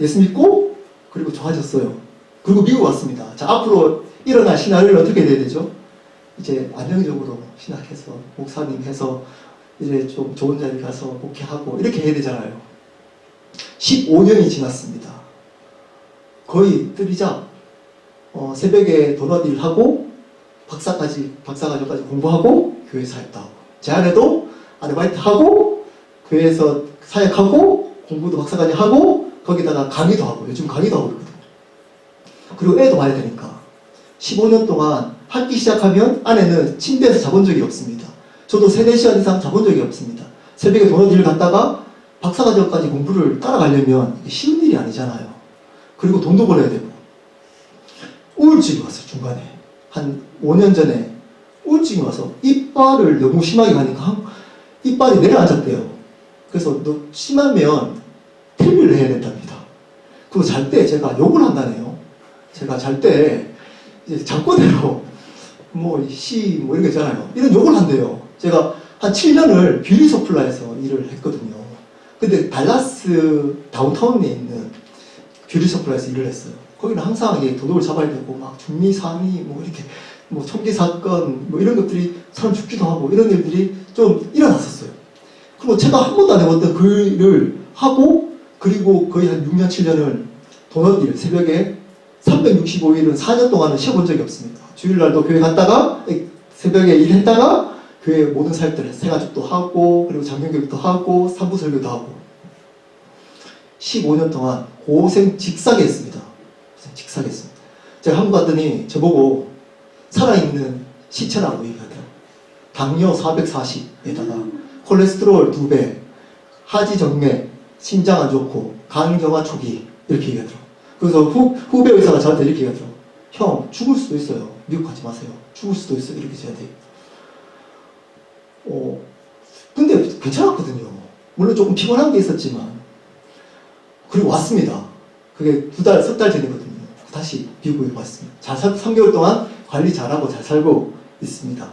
예수 믿고 그리고 좋아졌어요. 그리고 미국 왔습니다. 자, 앞으로 일어날 신학을 어떻게 돼야 되죠? 이제 안정적으로 신학해서 목사님 해서 이제 좀 좋은 자리 가서 목회하고 이렇게 해야 되잖아요. 15년이 지났습니다. 거의 뜨리자 새벽에 도넛 일 하고 박사과정까지 공부하고 교회에서 사역도 하고 제 아내도 아르바이트 하고 교회에서 사역하고 공부도 박사까지 하고 거기다가 강의도 하고 요즘 강의도 하고 있거든요. 그리고 애도 봐야 되니까 15년 동안 학기 시작하면 아내는 침대에서 자본 적이 없습니다. 저도 3-4시간 이상 자본 적이 없습니다. 새벽에 도넛 일을 갔다가 박사과정까지 공부를 따라가려면 쉬운 일이 아니잖아요. 그리고 돈도 벌어야 되고 우울증이 왔어요. 중간에 한 5년 전에 우울증이 와서 이빨을 너무 심하게 가니까 이빨이 내려앉았대요. 그래서 너 심하면 틀니를 해야 된답니다. 그리고 잘 때 제가 욕을 한다네요. 제가 잘 때 이제 잠꼬대로 뭐 이런 거 있잖아요. 이런 욕을 한대요. 제가 한 7년을 뷰티 서플라이에서 일을 했거든요. 근데 달라스 다운타운에 있는 뷰티 서플라이에서 일을 했어요. 거기는 항상 이게 도둑을 잡아야 되고 막 중미, 상미 뭐 이렇게 뭐 총기 사건 뭐 이런 것들이 사람 죽기도 하고 이런 일들이 좀 일어났었어요. 그리고 제가 한 번도 안 해봤던 그 일을 하고 그리고 거의 한 6년, 7년을 도넛 일 새벽에 365일은 4년 동안은 쉬어본 적이 없습니다. 주일날도 교회 갔다가 새벽에 일했다가 교회 모든 사역들을 생활직도 하고 그리고 장년교육도 하고 산부 설교도 하고 15년 동안 고생 직사게 했습니다. 직사게 했습니다. 제가 한국 갔더니 저보고 살아있는 시체라고 얘기하더라고요. 당뇨 440에다가 콜레스테롤 2배, 하지정맥, 심장 안 좋고 간경화 초기 이렇게 얘기하더라고요. 그래서 후배 의사가 저한테 이렇게 얘기하더라고요. 형 죽을 수도 있어요. 미국 가지 마세요. 죽을 수도 있어요. 이렇게 제가 돼요. 근데 괜찮았거든요. 물론 조금 피곤한 게 있었지만. 그리고 왔습니다. 그게 석 달 전이거든요. 다시 미국에 왔습니다. 3개월 동안 관리 잘하고 잘 살고 있습니다.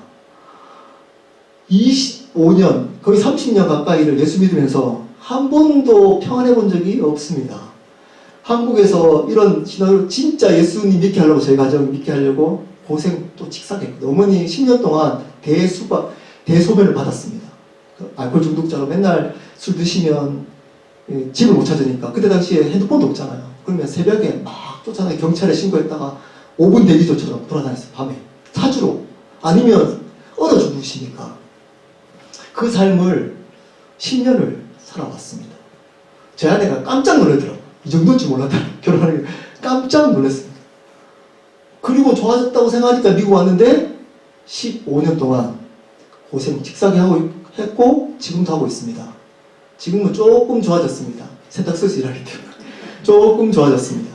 25년, 거의 30년 가까이를 예수 믿으면서 한 번도 평안해 본 적이 없습니다. 한국에서 이런 신앙을 진짜 예수님 믿게 하려고, 저희 가정 믿게 하려고 고생 또 칙삭했거든요. 어머니 10년 동안 대소변을 받았습니다. 알코올 중독자로 맨날 술 드시면 집을 못 찾으니까, 그때 당시에 핸드폰도 없잖아요. 그러면 새벽에 막 쫓아다니 경찰에 신고했다가 5분 대기조처럼 돌아다녔어요. 밤에 사주로. 아니면 얼어 죽으시니까. 그 삶을 10년을 살아왔습니다. 제 아내가 깜짝 놀라더라고요. 이 정도인 줄 몰랐다. 결혼하는 게 깜짝 놀랐습니다. 그리고 좋아졌다고 생각하니까 미국 왔는데 15년 동안 고생 직사게 했고 지금도 하고 있습니다. 지금은 조금 좋아졌습니다. 세탁소에서 일하기 때문에 조금 좋아졌습니다.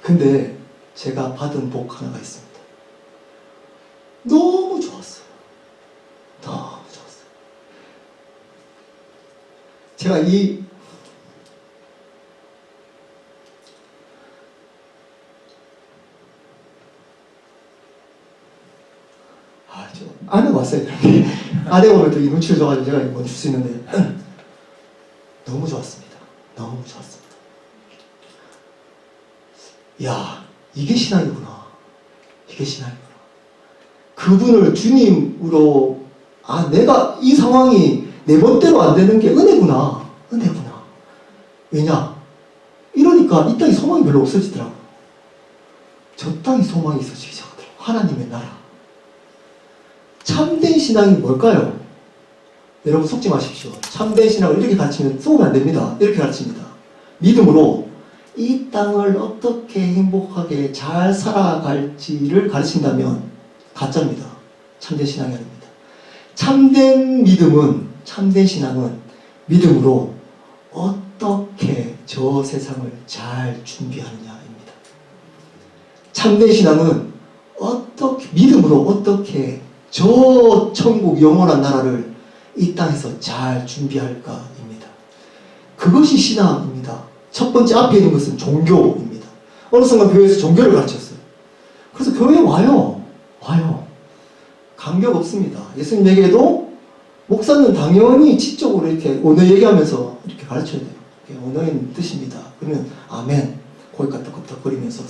근데 제가 받은 복 하나가 있습니다. 너무 좋았어요. 너무 좋았어요. 제가 아내가 왔어요. 아내가 오면 또 이 눈치를 줘가지고 제가 멈출 수 있는데 너무 좋았습니다. 너무 좋았습니다. 야, 이게 신앙이구나. 이게 신앙이구나. 그분을 주님으로, 내가 이 상황이 내 멋대로 안 되는 게 은혜구나. 은혜구나. 왜냐? 이러니까 이 땅에 소망이 별로 없어지더라고요. 저 땅에 소망이 있어지기 시작하더라고요. 하나님의 나라. 참된 신앙이 뭘까요? 여러분 속지 마십시오. 참된 신앙을 이렇게 가르치면 속으면 안 됩니다. 이렇게 가르칩니다. 믿음으로 이 땅을 어떻게 행복하게 잘 살아갈지를 가르친다면 가짜입니다. 참된 신앙이 아닙니다. 참된 믿음은, 참된 신앙은 믿음으로 어떻게 저 세상을 잘 준비하느냐입니다. 참된 신앙은 믿음으로 어떻게 저 천국 영원한 나라를 이 땅에서 잘 준비할까입니다. 그것이 신앙입니다. 첫 번째 앞에 있는 것은 종교입니다. 어느 순간 교회에서 종교를 가르쳤어요. 그래서 교회에 와요. 간격 없습니다. 예수님에게도 목사는 당연히 지적으로 이렇게 언어 얘기하면서 이렇게 가르쳐야 돼요. 언어의 뜻입니다. 그러면 아멘. 거기 끄덕끄덕거리면서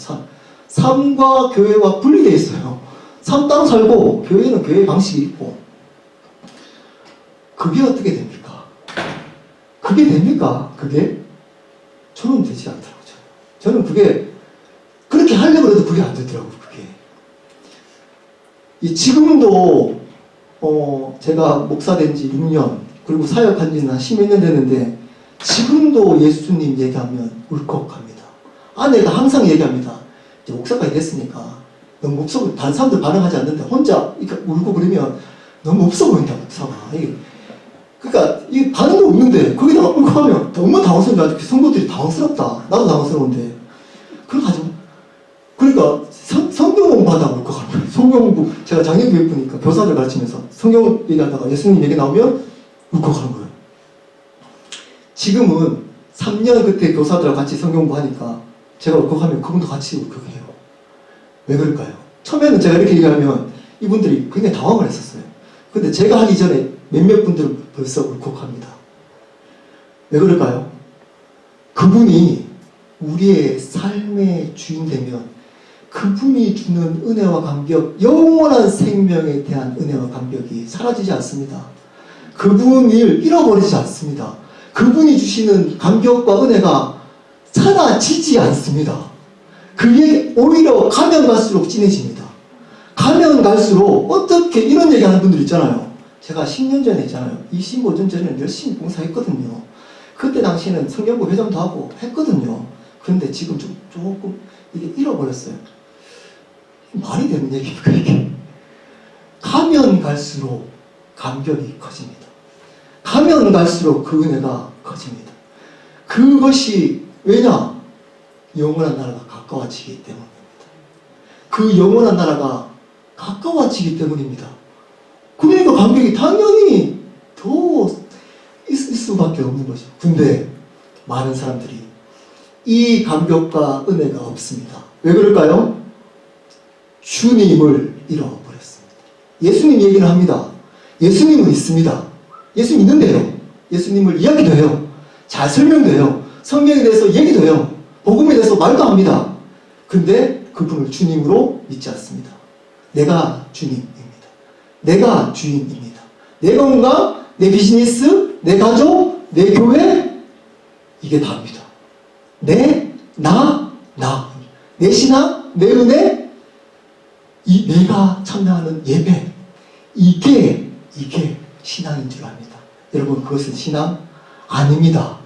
삶과 교회와 분리되어 있어요. 삶 따로 살고 교회는 교회의 방식이 있고. 그게 어떻게 됩니까? 그게 됩니까? 그게? 저는 되지 않더라고요. 저는 그게 그렇게 하려고 해도 그게 안 되더라고요. 지금도 제가 목사 된 지 6년 그리고 사역한 지는 한 10몇 년 됐는데 지금도 예수님 얘기하면 울컥합니다. 아내가 항상 얘기합니다. 이제 목사까지 됐으니까 너무 없어 보인다. 다른 사람들 반응하지 않는데 혼자 이렇게 울고 그러면 너무 없어 보인다, 목사가. 그러니까 이 반응도 없는데 거기다가 울컥하면 너무 당황스러운데 성도들이 당황스럽다. 나도 당황스러운데 그러니까 성경 공부하다가 울컥하는 거예요. 성경 공부, 제가 작년교육부니까 교사들 가르치면서 성경 얘기하다가 예수님 얘기 나오면 울컥하는 거예요. 지금은 3년 그때 교사들하고 같이 성경 공부하니까 제가 울컥하면 그분도 같이 울컥해요. 왜 그럴까요? 처음에는 제가 이렇게 얘기하면 이분들이 굉장히 당황을 했었어요. 근데 제가 하기 전에 몇몇 분들은 벌써 울컥합니다. 왜 그럴까요? 그분이 우리의 삶의 주인 되면 그분이 주는 은혜와 감격, 영원한 생명에 대한 은혜와 감격이 사라지지 않습니다. 그분을 잃어버리지 않습니다. 그분이 주시는 감격과 은혜가 사라지지 않습니다. 그게 오히려 가면 갈수록 진해집니다. 가면 갈수록 어떻게 이런 얘기하는 분들 있잖아요. 제가 10년 전에 있잖아요. 25년 전에는 열심히 봉사했거든요. 그때 당시에는 성경부 회장도 하고 했거든요. 그런데 지금 조금 이게 잃어버렸어요. 말이 되는 얘기입니까 이게? 가면 갈수록 감격이 커집니다. 가면 갈수록 그 은혜가 커집니다. 그것이 왜냐? 영원한 나라가 가까워지기 때문입니다. 그 영원한 나라가 가까워지기 때문입니다. 그러니까 감격이 당연히 더 수밖에 없는 거죠. 근데 많은 사람들이 이 감격과 은혜가 없습니다. 왜 그럴까요? 주님을 잃어버렸습니다. 예수님 얘기를 합니다. 예수님은 있습니다. 예수님 있는데요. 예수님을 이야기도 해요. 잘 설명도 해요. 성경에 대해서 얘기도 해요. 복음에 대해서 말도 합니다. 근데 그분을 주님으로 믿지 않습니다. 내가 주님입니다. 내가 주인입니다. 내 건강, 내 비즈니스, 내 가족, 내 교회, 이게 다입니다. 내 신앙, 내 은혜, 내가 참여하는 예배, 이게 신앙인 줄 압니다. 여러분, 그것은 신앙 아닙니다.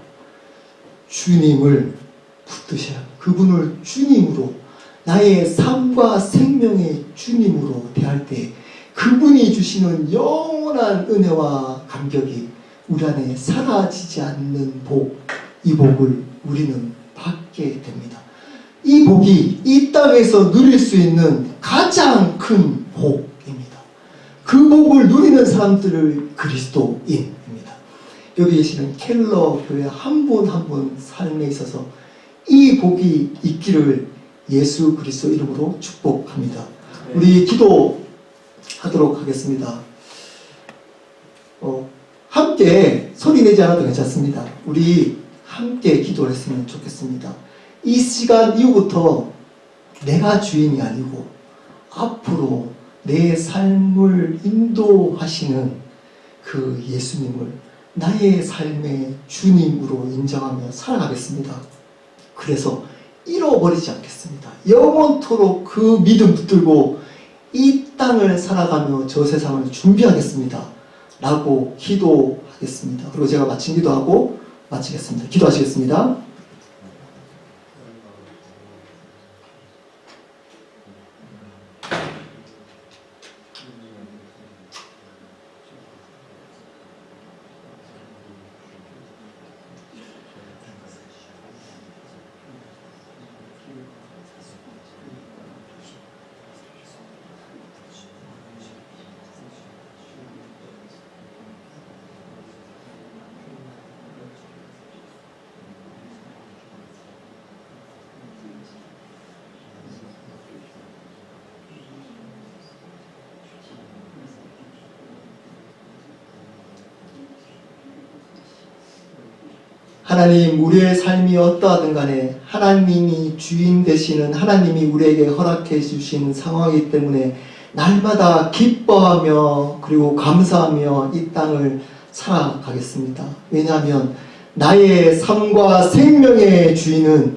주님을 붙드셔야 합니다. 그분을 주님으로, 나의 삶과 생명의 주님으로 대할 때 그분이 주시는 영원한 은혜와 감격이 우리 안에 사라지지 않는 복, 이 복을 우리는 받게 됩니다. 이 복이 이 땅에서 누릴 수 있는 가장 큰 복입니다. 그 복을 누리는 사람들을 그리스도인입니다. 여기 계시는 켈러 교회 한 분 한 분 삶에 있어서 이 복이 있기를 예수 그리스도 이름으로 축복합니다. 우리 기도하도록 하겠습니다. 함께 소리 내지 않아도 괜찮습니다. 우리 함께 기도를 했으면 좋겠습니다. 이 시간 이후부터 내가 주인이 아니고 앞으로 내 삶을 인도하시는 그 예수님을 나의 삶의 주님으로 인정하며 살아가겠습니다. 그래서 잃어버리지 않겠습니다. 영원토록 그 믿음 붙들고 이 땅을 살아가며 저 세상을 준비하겠습니다. 라고 기도하겠습니다. 그리고 제가 마친 기도하고 마치겠습니다. 기도하시겠습니다. 하나님, 우리의 삶이 어떠하든 간에 하나님이 주인 되시는 하나님이 우리에게 허락해 주신 상황이기 때문에 날마다 기뻐하며 그리고 감사하며 이 땅을 살아가겠습니다. 왜냐하면 나의 삶과 생명의 주인은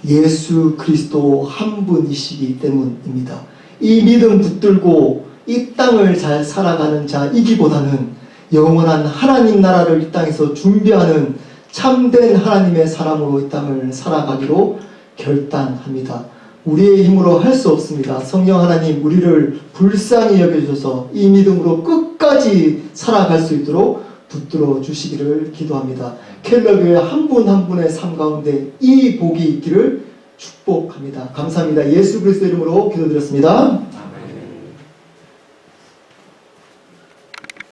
예수 그리스도 한 분이시기 때문입니다. 이 믿음 붙들고 이 땅을 잘 살아가는 자이기보다는 영원한 하나님 나라를 이 땅에서 준비하는 참된 하나님의 사람으로 이 땅을 살아가기로 결단합니다. 우리의 힘으로 할 수 없습니다. 성령 하나님, 우리를 불쌍히 여겨주셔서 이 믿음으로 끝까지 살아갈 수 있도록 붙들어 주시기를 기도합니다. 켈러교회 한 분 한 분의 삶 가운데 이 복이 있기를 축복합니다. 감사합니다. 예수 그리스도 이름으로 기도드렸습니다.